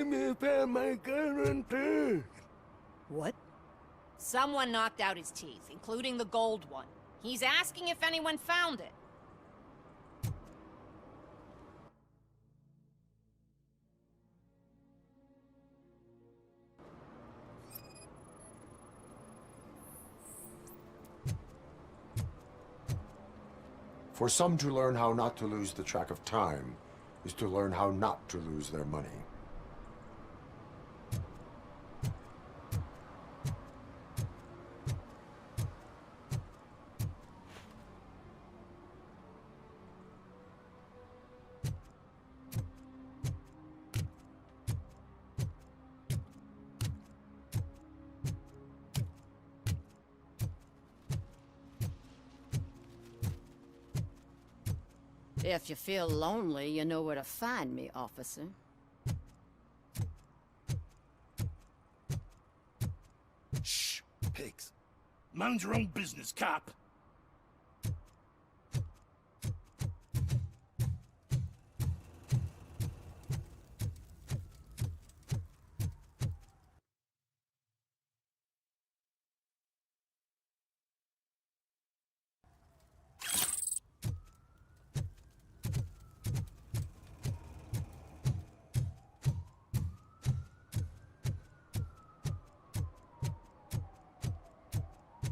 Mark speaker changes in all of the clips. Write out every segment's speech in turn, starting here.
Speaker 1: me pay my guarantee.
Speaker 2: What?
Speaker 3: Someone knocked out his teeth, including the gold one. He's asking if anyone found it.
Speaker 4: For some to learn how not to lose the track of time is to learn how not to lose their money.
Speaker 2: If you feel lonely, you know where to find me, officer.
Speaker 1: Shh, pigs. Mind your own business, cop.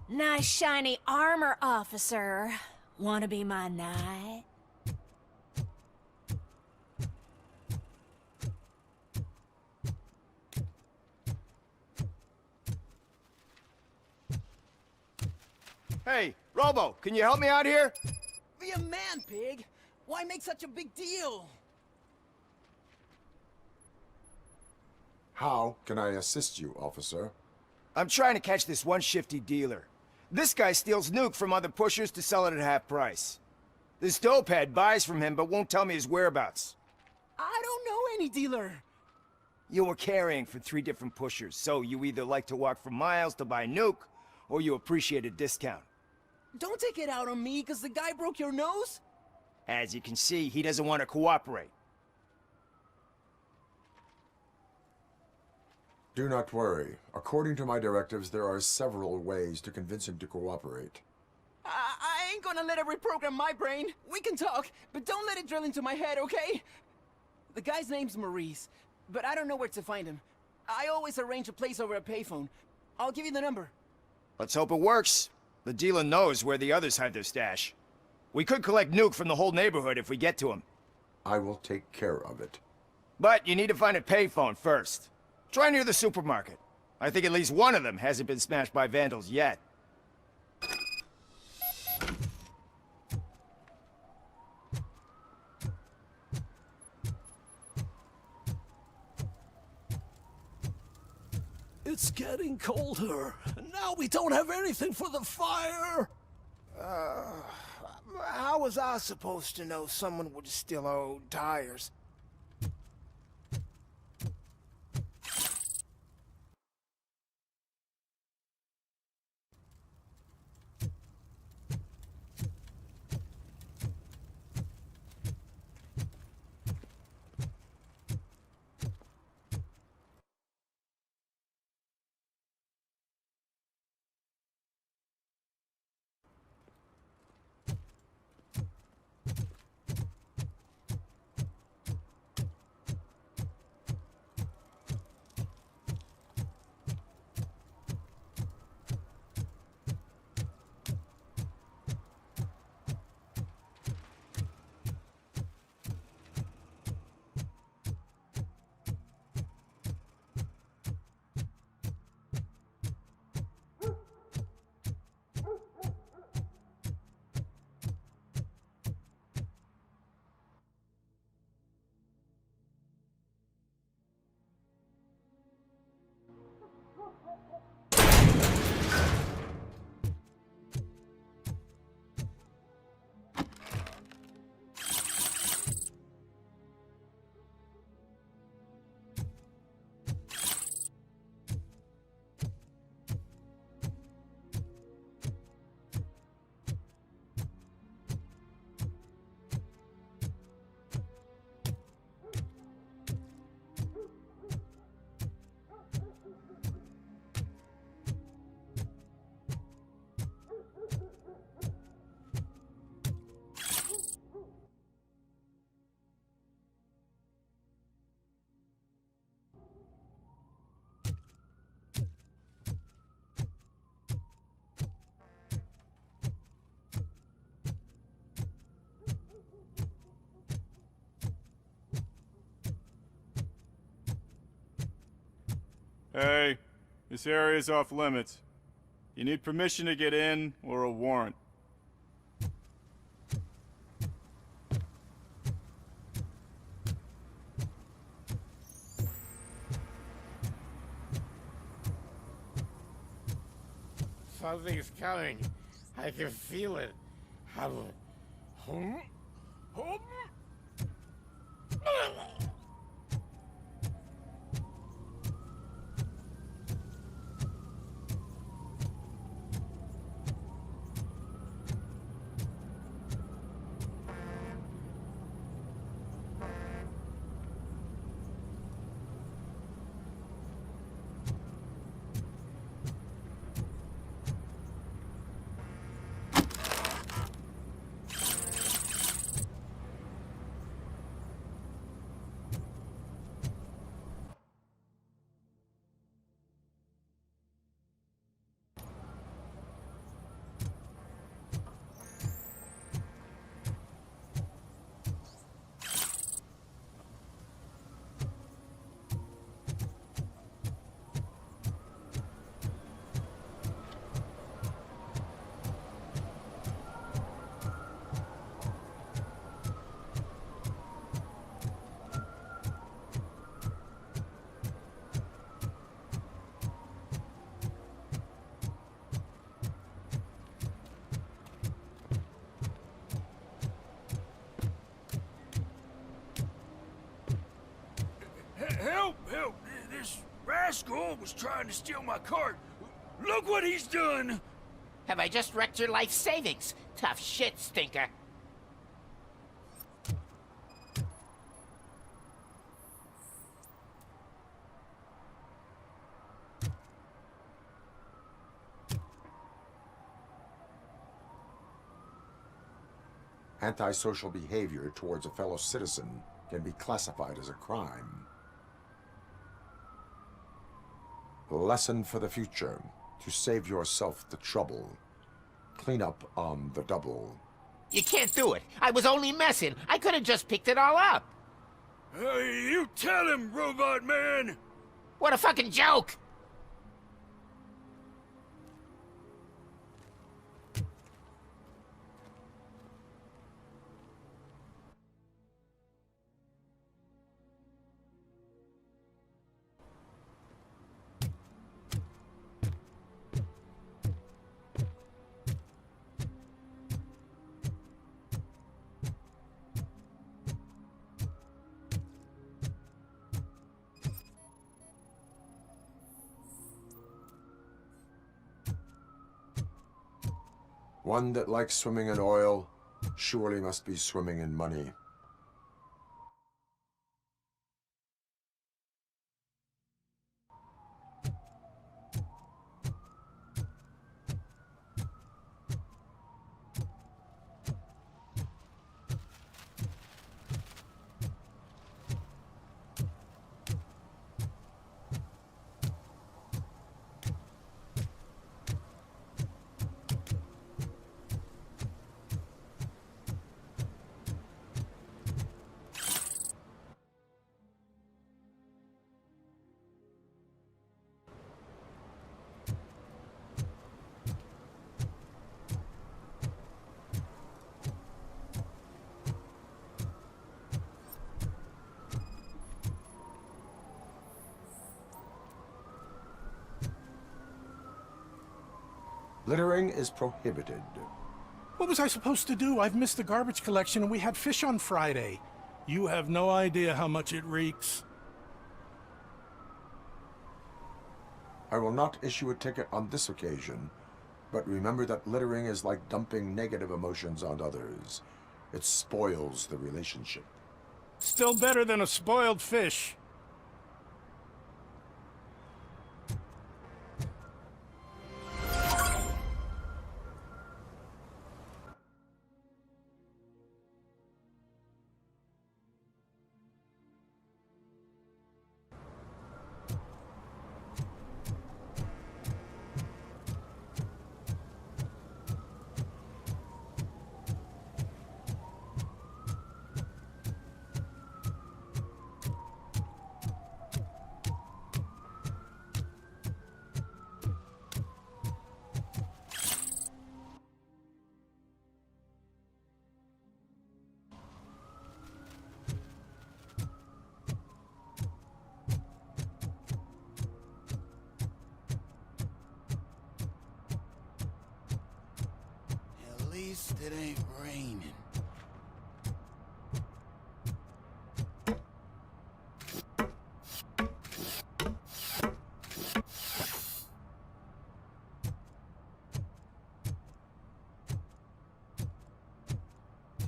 Speaker 3: Nice shiny armor, officer. Wanna be my knight?
Speaker 5: Hey, Robo, can you help me out here?
Speaker 6: Be a man, pig! Why make such a big deal?
Speaker 4: How can I assist you, officer?
Speaker 5: I'm trying to catch this one shifty dealer. This guy steals nuke from other pushers to sell it at half price. This dopehead buys from him but won't tell me his whereabouts.
Speaker 6: I don't know any dealer.
Speaker 5: You were carrying for 3 different pushers, so you either like to walk for miles to buy nuke, or you appreciate a discount.
Speaker 6: Don't take it out on me, because the guy broke your nose?
Speaker 5: As you can see, he doesn't want to cooperate.
Speaker 4: Do not worry. According to my directives, there are several ways to convince him to cooperate.
Speaker 6: I ain't gonna let it reprogram my brain. We can talk, but don't let it drill into my head, okay? The guy's name's Maurice, but I don't know where to find him. I always arrange a place over a payphone. I'll give you the number.
Speaker 5: Let's hope it works. The dealer knows where the others hide their stash. We could collect nuke from the whole neighborhood if we get to him.
Speaker 4: I will take care of it.
Speaker 5: But you need to find a payphone first. Try near the supermarket. I think at least one of them hasn't been smashed by vandals yet.
Speaker 1: It's getting colder, and now we don't have anything for the fire!
Speaker 7: How was I supposed to know someone would steal our old tires?
Speaker 8: Hey, this area is off limits. You need permission to get in, or a warrant.
Speaker 7: Something's coming. I can feel it. Hum?
Speaker 1: Help! Help! This rascal was trying to steal my cart. Look what he's done!
Speaker 7: Have I just wrecked your life savings? Tough shit, stinker.
Speaker 4: Antisocial behavior towards a fellow citizen can be classified as a crime. Lesson for the future: to save yourself the trouble. Clean up on the double.
Speaker 7: You can't do it. I was only messing. I could have just picked it all up.
Speaker 1: You tell him, Robot Man!
Speaker 7: What a fucking joke!
Speaker 4: One that likes swimming in oil surely must be swimming in money. Littering is prohibited.
Speaker 9: What was I supposed to do? I've missed the garbage collection and we had fish on Friday. You have no idea how much it reeks.
Speaker 4: I will not issue a ticket on this occasion, but remember that littering is like dumping negative emotions on others. It spoils the relationship.
Speaker 9: Still better than a spoiled fish.
Speaker 1: least it ain't raining.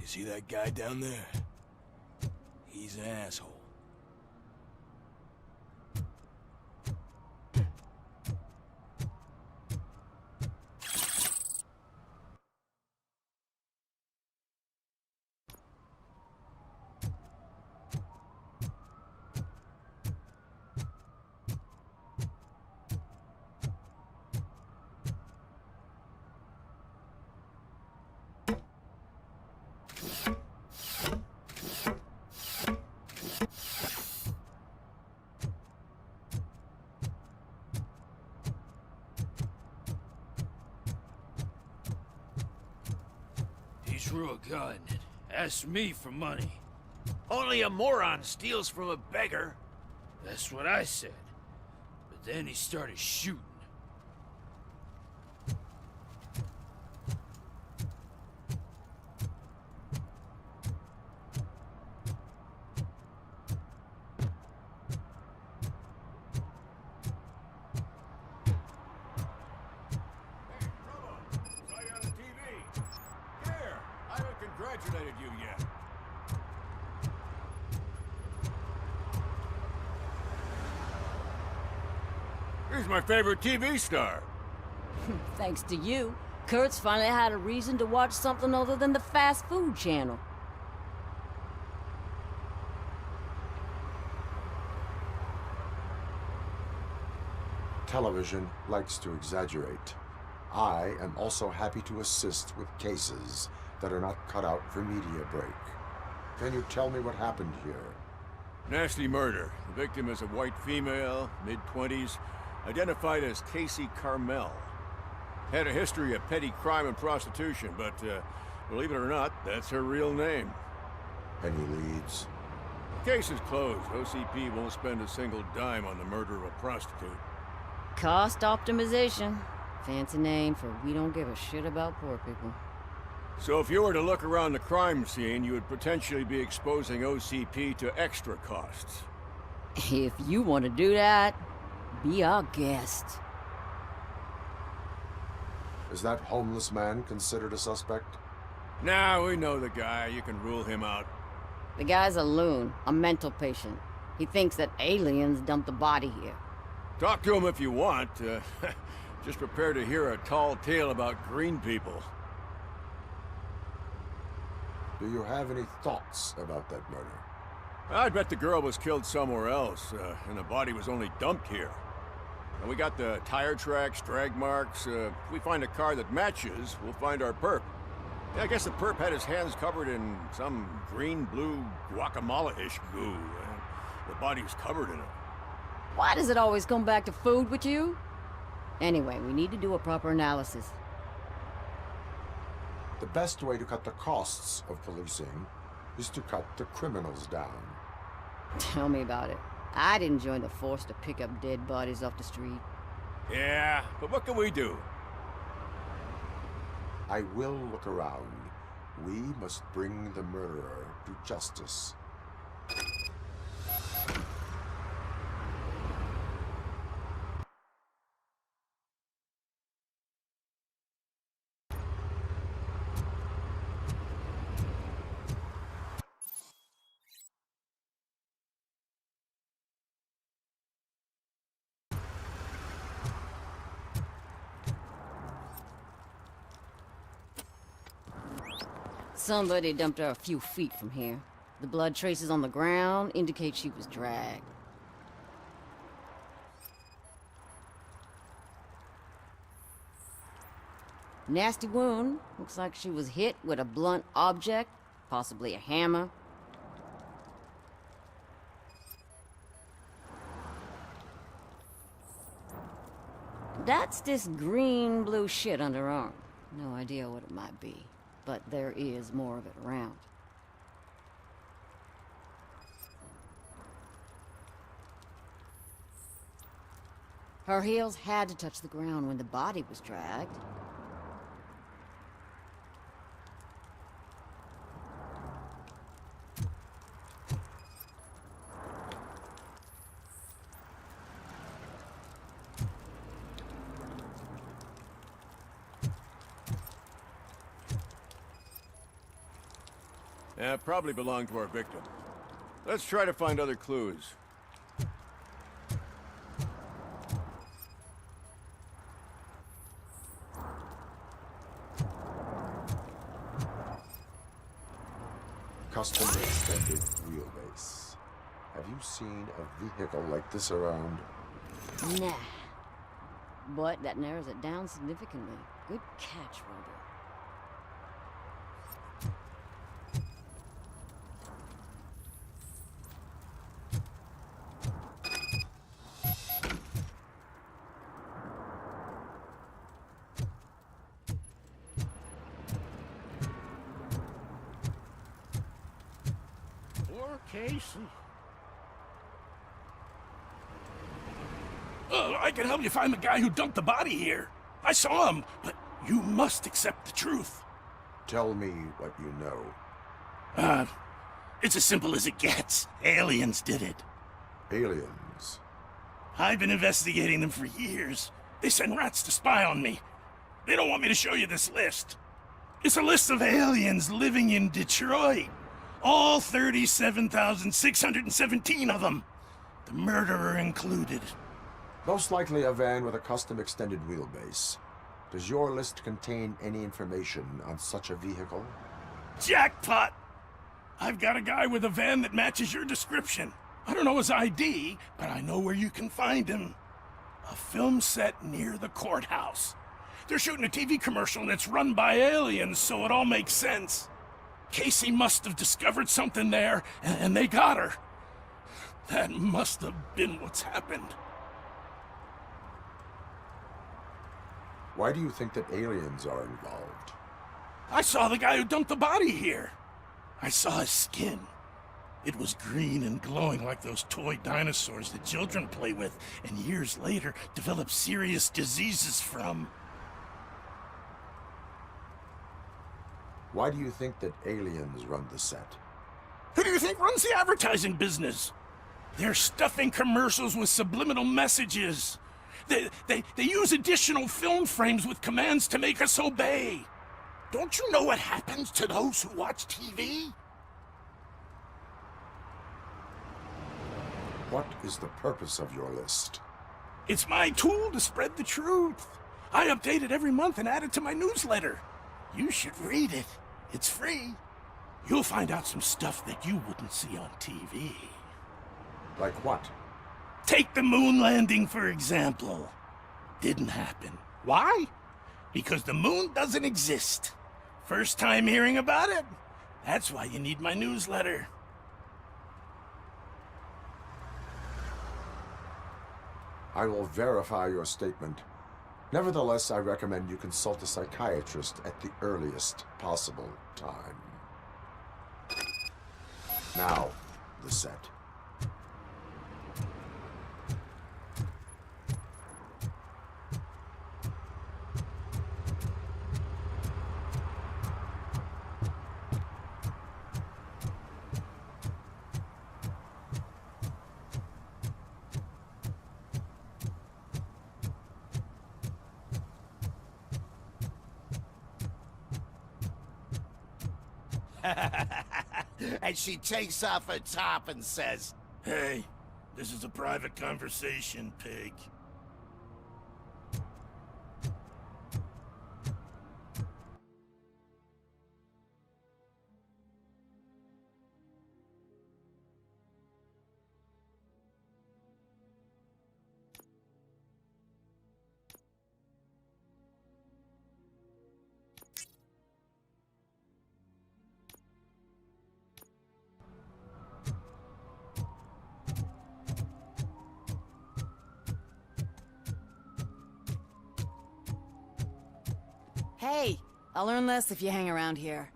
Speaker 1: You see that guy down there? He's an asshole. He drew a gun and asked me for money. Only a moron steals from a beggar. That's what I said. But then he started shooting.
Speaker 10: Congratulated you yet. He's my favorite TV star.
Speaker 2: Thanks to you, Kurt's finally had a reason to watch something other than the fast food channel.
Speaker 4: Television likes to exaggerate. I am also happy to assist with cases that are not cut out for media break. Can you tell me what happened here?
Speaker 10: Nasty murder. The victim is a white female, mid-20s, identified as Casey Carmel. Had a history of petty crime and prostitution, but believe it or not, that's her real name.
Speaker 4: Any leads?
Speaker 10: Case is closed. OCP won't spend a single dime on the murder of a prostitute.
Speaker 2: Cost optimization. Fancy name for we don't give a shit about poor people.
Speaker 10: So if you were to look around the crime scene, you would potentially be exposing OCP to extra costs.
Speaker 2: If you want to do that, be our guest.
Speaker 4: Is that homeless man considered a suspect?
Speaker 10: Nah, we know the guy. You can rule him out.
Speaker 2: The guy's a loon, a mental patient. He thinks that aliens dumped the body here.
Speaker 10: Talk to him if you want. Just prepare to hear a tall tale about green people.
Speaker 4: Do you have any thoughts about that murder?
Speaker 10: I bet the girl was killed somewhere else, and the body was only dumped here. And we got the tire tracks, drag marks. If we find a car that matches, we'll find our perp. Yeah, I guess the perp had his hands covered in some green-blue guacamole-ish goo. The body was covered in it.
Speaker 2: Why does it always come back to food with you? Anyway, we need to do a proper analysis.
Speaker 4: The best way to cut the costs of policing is to cut the criminals down.
Speaker 2: Tell me about it. I didn't join the force to pick up dead bodies off the street.
Speaker 10: Yeah, but what can we do?
Speaker 4: I will look around. We must bring the murderer to justice.
Speaker 2: Somebody dumped her a few feet from here. The blood traces on the ground indicate she was dragged. Nasty wound. Looks like she was hit with a blunt object, possibly a hammer. That's this green-blue shit under her arm. No idea what it might be, but there is more of it around. Her heels had to touch the ground when the body was dragged.
Speaker 10: Yeah, probably belonged to our victim. Let's try to find other clues.
Speaker 4: Custom extended wheelbase. Have you seen a vehicle like this around?
Speaker 2: Nah. But that narrows it down significantly. Good catch, Robo.
Speaker 1: Poor Casey.
Speaker 9: I can help you find the guy who dumped the body here. I saw him, but you must accept the truth.
Speaker 4: Tell me what you know.
Speaker 9: It's as simple as it gets. Aliens did it.
Speaker 4: Aliens.
Speaker 9: I've been investigating them for years. They send rats to spy on me. They don't want me to show you this list. It's a list of aliens living in Detroit. All 37,617 of them. The murderer included.
Speaker 4: Most likely a van with a custom extended wheelbase. Does your list contain any information on such a vehicle?
Speaker 9: Jackpot! I've got a guy with a van that matches your description. I don't know his ID, but I know where you can find him. A film set near the courthouse. They're shooting a TV commercial and it's run by aliens, so it all makes sense. Casey must have discovered something there, and they got her. That must have been what's happened.
Speaker 4: Why do you think that aliens are involved?
Speaker 9: I saw the guy who dumped the body here. I saw his skin. It was green and glowing like those toy dinosaurs that children play with and years later develop serious diseases from.
Speaker 4: Why do you think that aliens run the set?
Speaker 9: Who do you think runs the advertising business? They're stuffing commercials with subliminal messages. They use additional film frames with commands to make us obey. Don't you know what happens to those who watch TV?
Speaker 4: What is the purpose of your list?
Speaker 9: It's my tool to spread the truth. I update it every month and add it to my newsletter. You should read it. It's free. You'll find out some stuff that you wouldn't see on TV.
Speaker 4: Like what?
Speaker 9: Take the moon landing, for example. Didn't happen. Why? Because the moon doesn't exist. First time hearing about it? That's why you need my newsletter.
Speaker 4: I will verify your statement. Nevertheless, I recommend you consult a psychiatrist at the earliest possible time. Now, the set.
Speaker 7: And she takes off her top and says,
Speaker 9: Hey, this is a private conversation, pig.
Speaker 11: Hey, I'll learn less if you hang around here.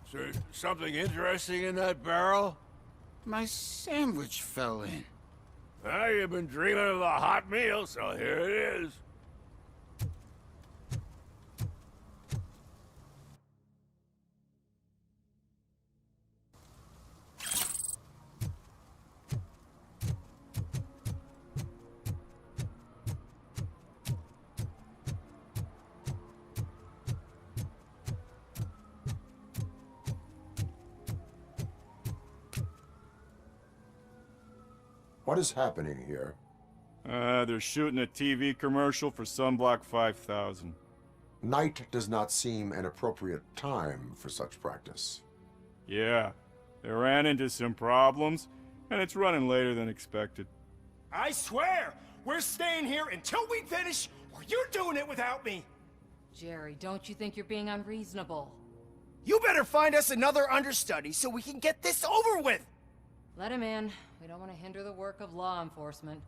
Speaker 1: Is there something interesting in that barrel?
Speaker 7: my sandwich fell in.
Speaker 1: Well, you've been dreaming of a hot meal, so here it is.
Speaker 4: What is happening here?
Speaker 8: They're shooting a TV commercial for Sunblock 5000.
Speaker 4: Night does not seem an appropriate time for such practice.
Speaker 8: Yeah, they ran into some problems, and it's running later than expected.
Speaker 5: I swear, we're staying here until we finish, or you're doing it without me.
Speaker 11: Jerry, don't you think you're being unreasonable?
Speaker 5: You better find us another understudy so we can get this over with.
Speaker 11: Let him in. We don't want to hinder the work of law enforcement.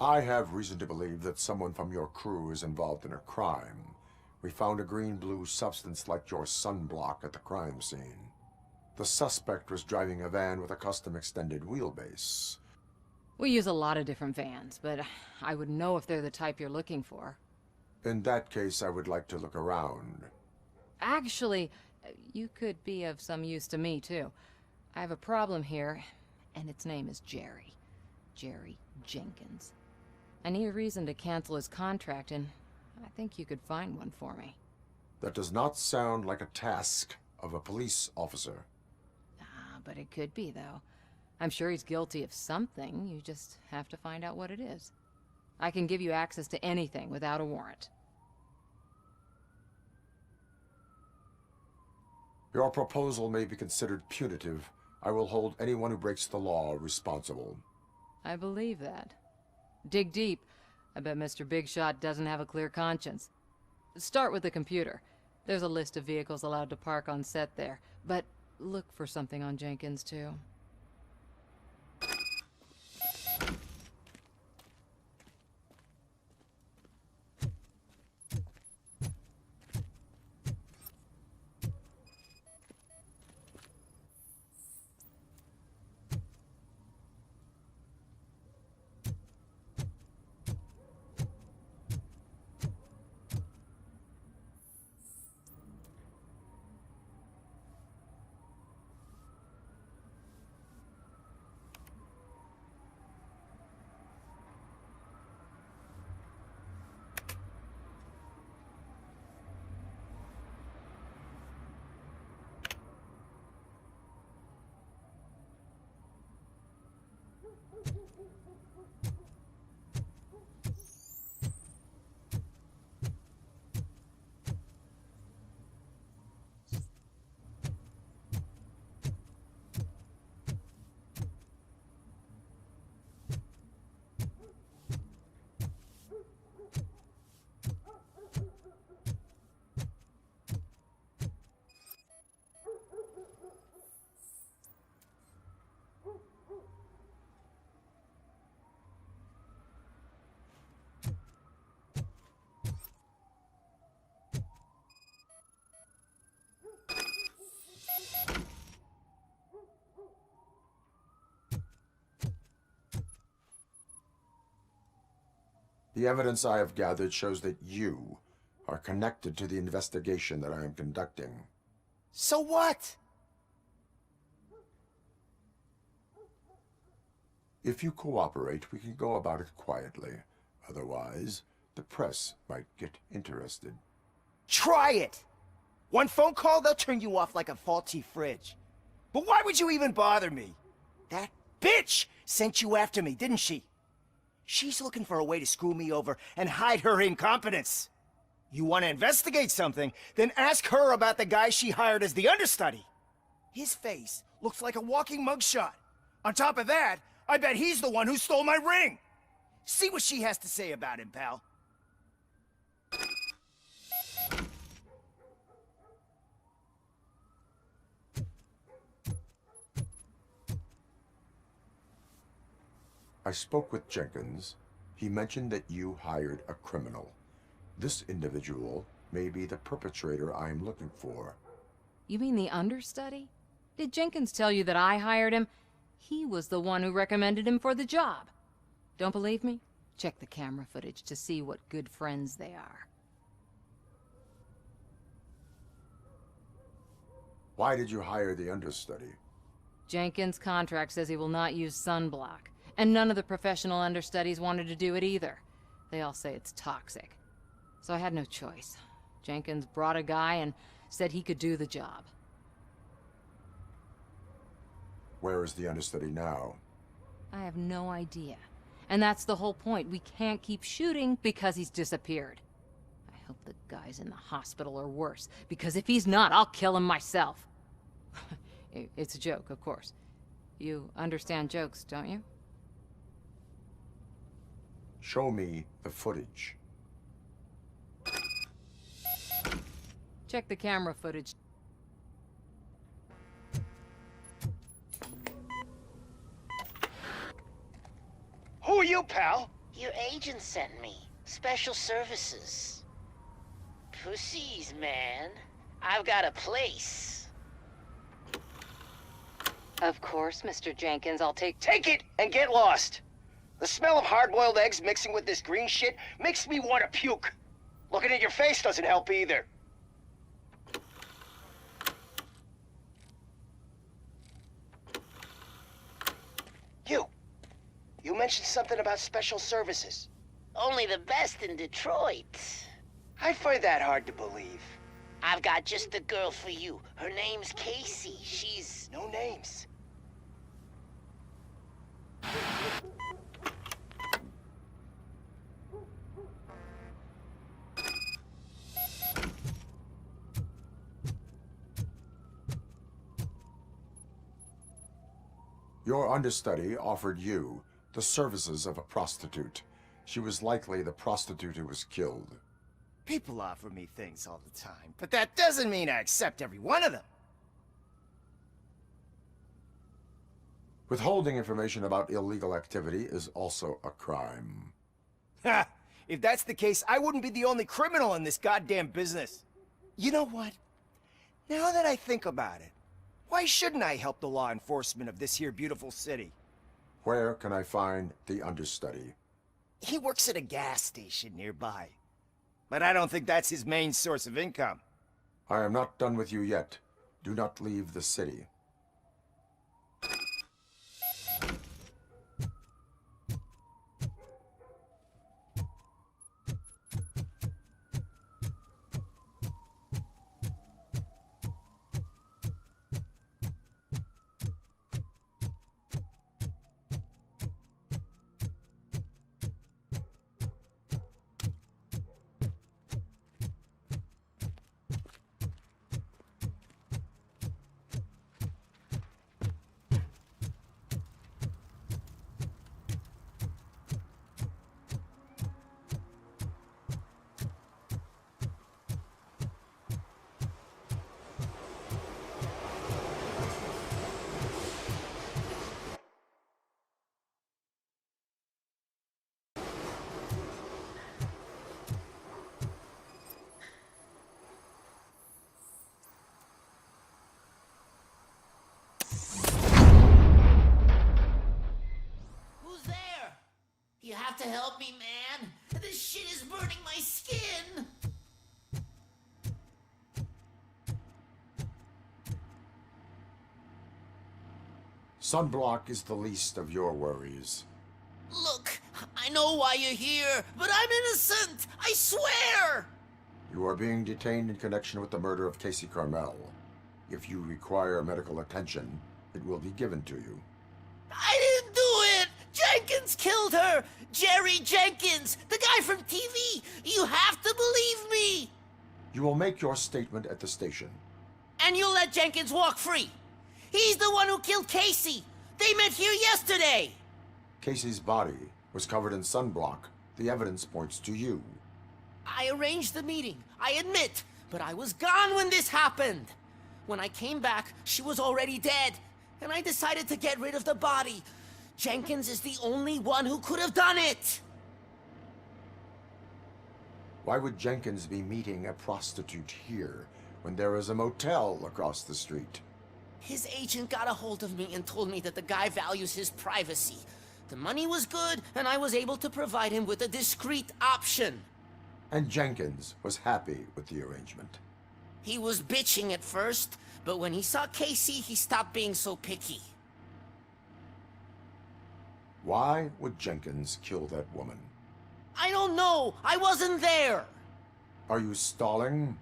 Speaker 4: I have reason to believe that someone from your crew is involved in a crime. We found a green-blue substance like your sunblock at the crime scene. The suspect was driving a van with a custom extended wheelbase.
Speaker 11: We use a lot of different vans, but I would know if they're the type you're looking for.
Speaker 4: In that case, I would like to look around.
Speaker 11: Actually, you could be of some use to me, too. I have a problem here, and its name is Jerry. Jerry Jenkins. I need a reason to cancel his contract, and I think you could find one for me.
Speaker 4: That does not sound like a task of a police officer.
Speaker 11: But it could be, though. I'm sure he's guilty of something. You just have to find out what it is. I can give you access to anything without a warrant.
Speaker 4: Your proposal may be considered punitive. I will hold anyone who breaks the law responsible.
Speaker 11: I believe that. Dig deep. I bet Mr. Big Shot doesn't have a clear conscience. Start with the computer. There's a list of vehicles allowed to park on set there, but look for something on Jenkins, too.
Speaker 4: The evidence I have gathered shows that you are connected to the investigation that I am conducting.
Speaker 5: So what?
Speaker 4: If you cooperate, we can go about it quietly. Otherwise, the press might get interested.
Speaker 5: Try it! One phone call, they'll turn you off like a faulty fridge. But why would you even bother me? That bitch sent you after me, didn't she? She's looking for a way to screw me over and hide her incompetence. You want to investigate something, then ask her about the guy she hired as the understudy. His face looks like a walking mugshot. On top of that, I bet he's the one who stole my ring. See what she has to say about him, pal.
Speaker 4: I spoke with Jenkins. He mentioned that you hired a criminal. This individual may be the perpetrator I am looking for.
Speaker 11: You mean the understudy? Did Jenkins tell you that I hired him? He was the one who recommended him for the job. Don't believe me? Check the camera footage to see what good friends they are.
Speaker 4: Why did you hire the understudy?
Speaker 11: Jenkins' contract says he will not use sunblock, and none of the professional understudies wanted to do it either. They all say it's toxic. So I had no choice. Jenkins brought a guy and said he could do the job.
Speaker 4: Where is the understudy now?
Speaker 11: I have no idea. And that's the whole point. We can't keep shooting because he's disappeared. I hope the guy's in the hospital or worse, because if he's not, I'll kill him myself. It's a joke, of course. You understand jokes, don't you?
Speaker 4: Show me the footage.
Speaker 11: Check the camera footage.
Speaker 5: Who are you, pal?
Speaker 12: Your agent sent me. Special services. Pussies, man. I've got a place.
Speaker 11: Of course, Mr. Jenkins, I'll take...
Speaker 5: Take it and get lost. The smell of hard-boiled eggs mixing with this green shit makes me want to puke. Looking at your face doesn't help either. You mentioned something about special services.
Speaker 12: Only the best in Detroit.
Speaker 5: I find that hard to believe.
Speaker 12: I've got just the girl for you. Her name's Casey. She's...
Speaker 5: No names.
Speaker 4: Your understudy offered you the services of a prostitute. She was likely the prostitute who was killed.
Speaker 5: People offer me things all the time, but that doesn't mean I accept every one of them.
Speaker 4: Withholding information about illegal activity is also a crime.
Speaker 5: Ha! If that's the case, I wouldn't be the only criminal in this goddamn business. You know what? Now that I think about it, why shouldn't I help the law enforcement of this here beautiful city?
Speaker 4: Where can I find the understudy?
Speaker 5: He works at a gas station nearby. But I don't think that's his main source of income.
Speaker 4: I am not done with you yet. Do not leave the city.
Speaker 12: You have to help me, man. This shit is burning my skin.
Speaker 4: Sunblock is the least of your worries.
Speaker 12: Look, I know why you're here, but I'm innocent. I swear.
Speaker 4: You are being detained in connection with the murder of Casey Carmel. If you require medical attention, it will be given to you.
Speaker 12: I didn't do it! Jenkins killed her! Jerry Jenkins! The guy from TV! You have to believe me!
Speaker 4: You will make your statement at the station.
Speaker 12: And you'll let Jenkins walk free! He's the one who killed Casey! They met here yesterday!
Speaker 4: Casey's body was covered in sunblock. The evidence points to you.
Speaker 12: I arranged the meeting, I admit, but I was gone when this happened. When I came back, she was already dead, and I decided to get rid of the body. Jenkins is the only one who could have done it!
Speaker 4: Why would Jenkins be meeting a prostitute here when there is a motel across the street?
Speaker 12: His agent got a hold of me and told me that the guy values his privacy. The money was good, and I was able to provide him with a discreet option.
Speaker 4: And Jenkins was happy with the arrangement.
Speaker 12: He was bitching at first, but when he saw Casey, he stopped being so picky.
Speaker 4: Why would Jenkins kill that woman?
Speaker 12: I don't know. I wasn't there.
Speaker 4: Are you stalling?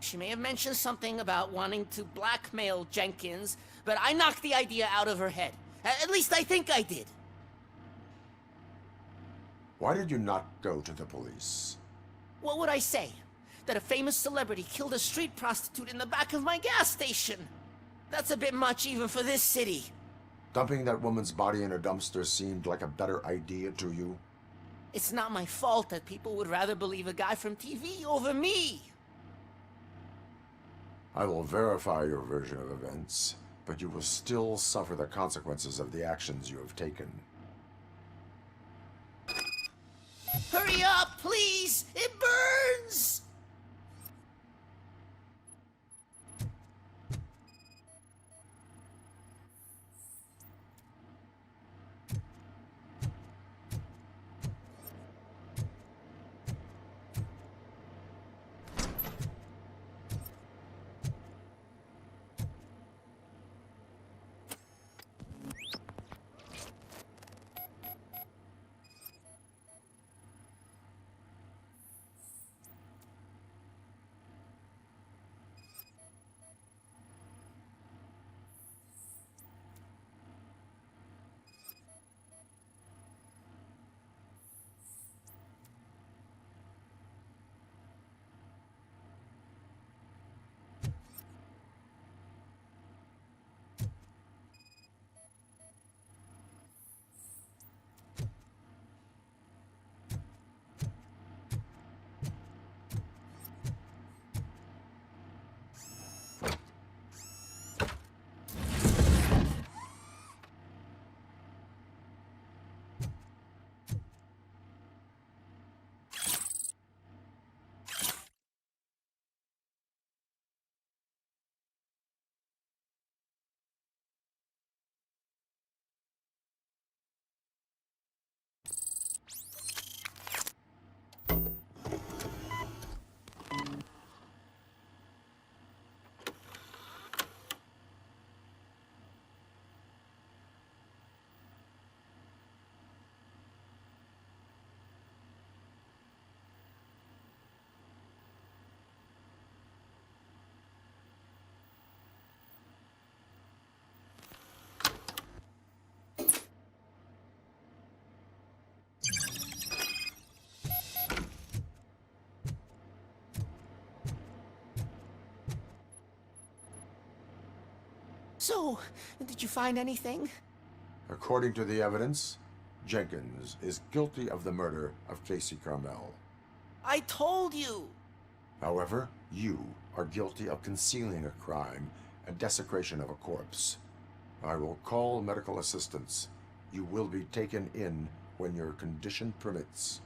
Speaker 12: She may have mentioned something about wanting to blackmail Jenkins, but I knocked the idea out of her head. At least I think I did.
Speaker 4: Why did you not go to the police?
Speaker 12: What would I say? That a famous celebrity killed a street prostitute in the back of my gas station? That's a bit much even for this city.
Speaker 4: Dumping that woman's body in a dumpster seemed like a better idea to you?
Speaker 12: It's not my fault that people would rather believe a guy from TV over me.
Speaker 4: I will verify your version of events, but you will still suffer the consequences of the actions you have taken.
Speaker 12: Hurry up, please! It burns! So, did you find anything?
Speaker 4: According to the evidence, Jenkins is guilty of the murder of Casey Carmel.
Speaker 12: I told you!
Speaker 4: However, you are guilty of concealing a crime and desecration of a corpse. I will call medical assistance. You will be taken in when your condition permits.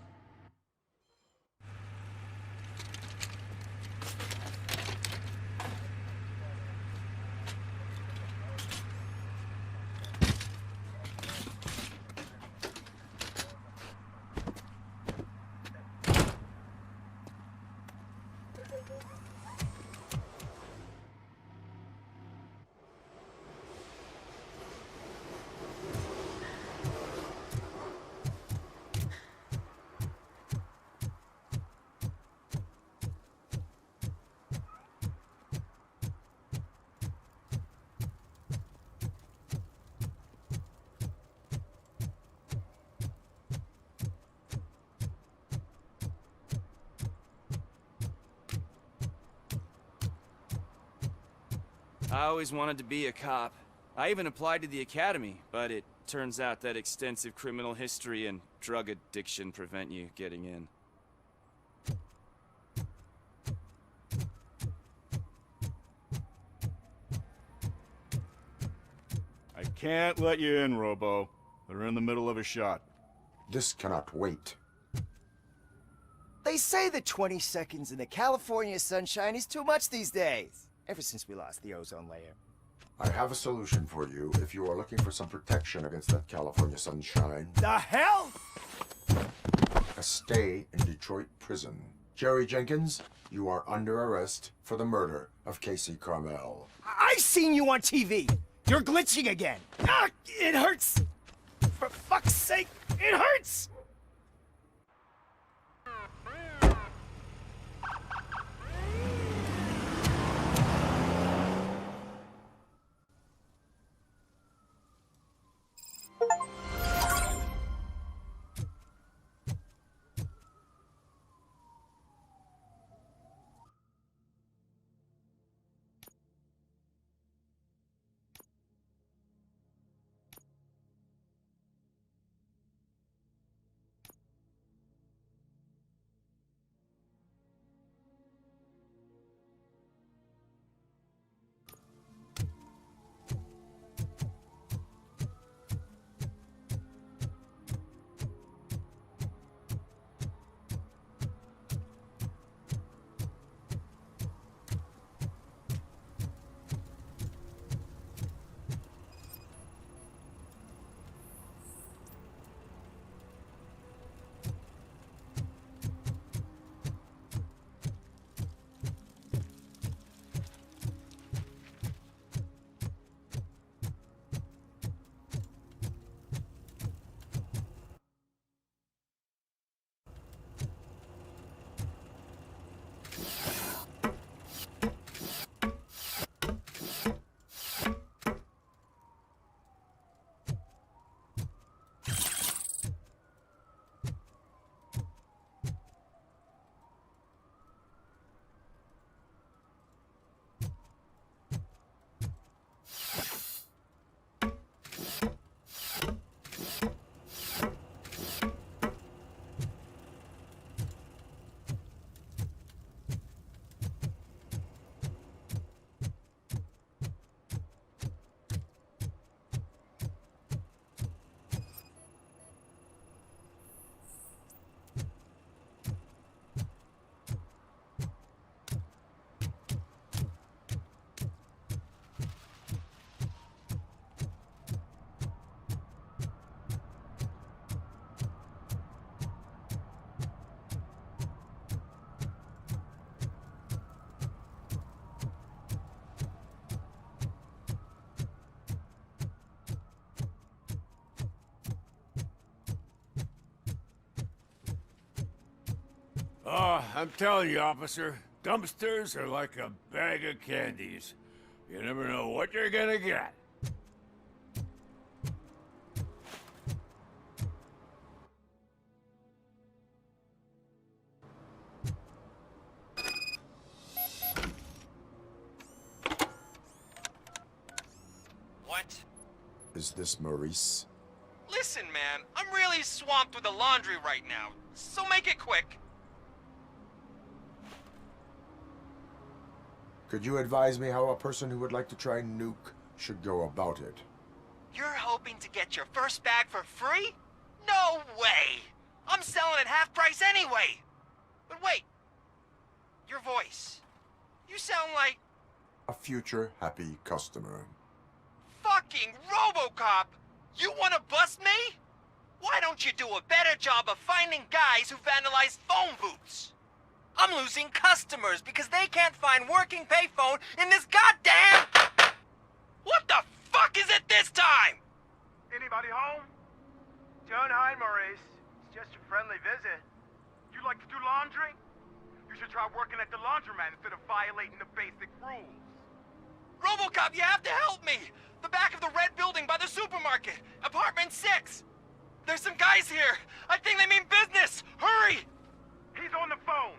Speaker 13: I always wanted to be a cop. I even applied to the academy, but it turns out that extensive criminal history and drug addiction prevent you getting in.
Speaker 8: I can't let you in, Robo. They're in the middle of a shot.
Speaker 4: This cannot wait.
Speaker 5: They say that 20 seconds in the California sunshine is too much these days. Ever since we lost the ozone layer.
Speaker 4: I have a solution for you if you are looking for some protection against that California sunshine.
Speaker 5: The hell?
Speaker 4: A stay in Detroit prison. Jerry Jenkins, you are under arrest for the murder of Casey Carmel.
Speaker 5: I've seen you on TV. You're glitching again. Ah, it hurts. For fuck's sake, it hurts.
Speaker 10: Oh, I'm telling you, officer, dumpsters are like a bag of candies. You never know what you're gonna get.
Speaker 14: What?
Speaker 4: Is this Maurice?
Speaker 14: Listen, man, I'm really swamped with the laundry right now, so make it quick.
Speaker 4: Could you advise me how a person who would like to try nuke should go about it?
Speaker 14: You're hoping to get your first bag for free? No way! I'm selling at half price anyway! But wait, your voice. You sound like...
Speaker 4: A future happy customer.
Speaker 14: Fucking ROBOCOP! You wanna bust me? Why don't you do a better job of finding guys who vandalize phone booths? I'm losing customers because they can't find working payphone in this goddamn... What the fuck is it this time?
Speaker 15: Anybody home? Don't hide, Maurice. It's just a friendly visit. You like to do laundry? You should try working at the laundromat instead of violating the basic rules.
Speaker 14: ROBOCOP, you have to help me! The back of the red building by the supermarket, apartment 6. There's some guys here. I think they mean business. Hurry!
Speaker 15: He's on the phone.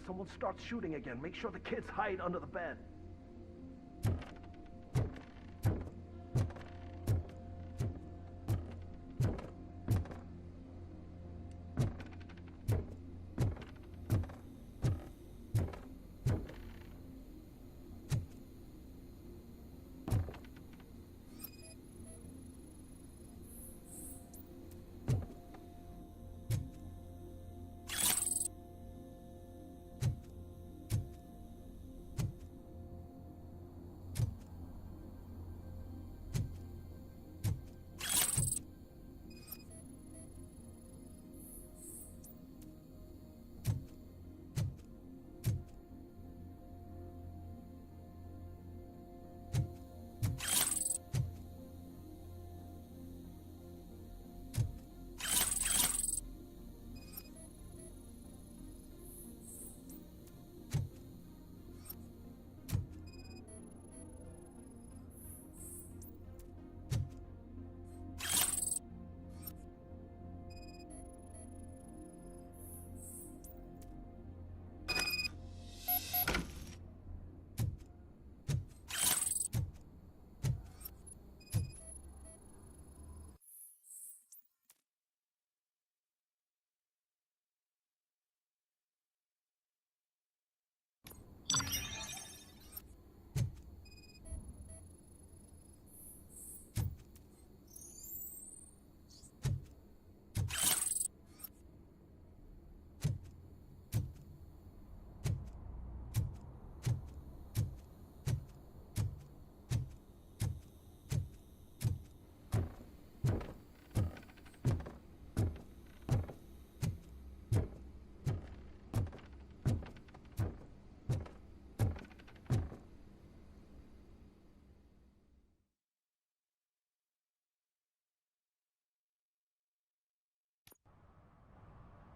Speaker 15: Someone starts shooting again. Make sure the kids hide under the bed.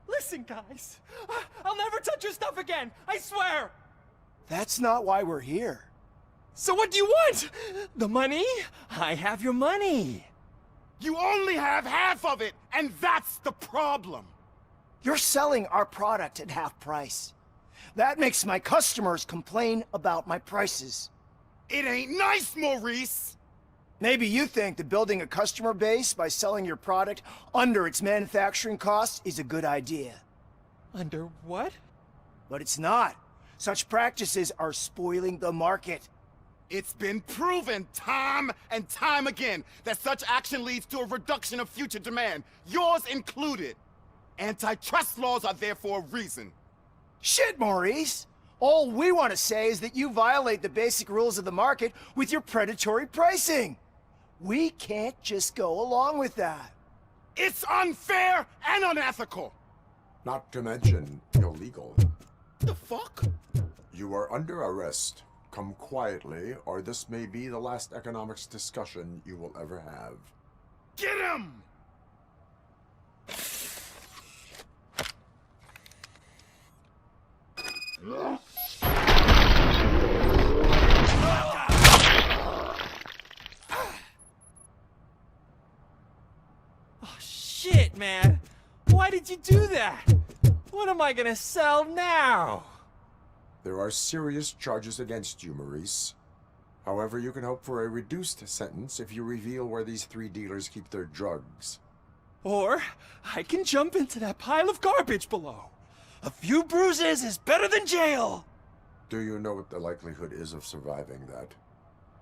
Speaker 6: Listen, guys. I'll never touch your stuff again. I swear.
Speaker 5: That's not why we're here.
Speaker 6: So what do you want? The money? I have your money.
Speaker 9: You only have half of it, and that's the problem.
Speaker 5: You're selling our product at half price. That makes my customers complain about my prices.
Speaker 9: It ain't nice, Maurice.
Speaker 5: Maybe you think that building a customer base by selling your product under its manufacturing costs is a good idea.
Speaker 6: Under what?
Speaker 5: But it's not. Such practices are spoiling the market.
Speaker 16: It's been proven time and time again that such action leads to a reduction of future demand, yours included. Antitrust laws are there for a reason.
Speaker 5: Shit, Maurice! All we want to say is that you violate the basic rules of the market with your predatory pricing. We can't just go along with that.
Speaker 16: It's unfair and unethical!
Speaker 4: Not to mention illegal.
Speaker 16: The fuck?
Speaker 4: You are under arrest. Come quietly, or this may be the last economics discussion you will ever have.
Speaker 16: Get him!
Speaker 6: Oh, shit, man. Why did you do that? What am I gonna sell now?
Speaker 4: There are serious charges against you, Maurice. However, you can hope for a reduced sentence if you reveal where these 3 dealers keep their drugs.
Speaker 6: Or I can jump into that pile of garbage below. A few bruises is better than jail.
Speaker 4: Do you know what the likelihood is of surviving that?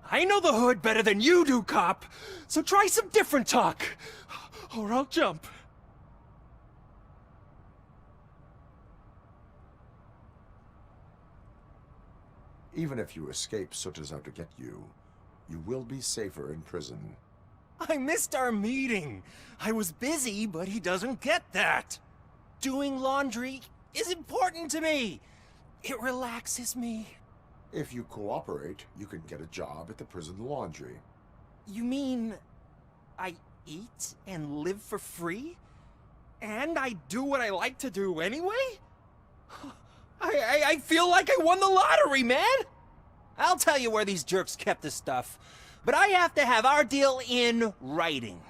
Speaker 6: I know the hood better than you do, cop. So try some different talk, or I'll jump.
Speaker 4: Even if you escape Soot is out to get you, you will be safer in prison.
Speaker 6: I missed our meeting. I was busy, but he doesn't get that. Doing laundry is important to me. It relaxes me.
Speaker 4: If you cooperate, you can get a job at the prison laundry.
Speaker 6: You mean I eat and live for free? And I do what I like to do anyway? I feel like I won the lottery, man! I'll tell you where these jerks kept the stuff, but I have to have our deal in writing.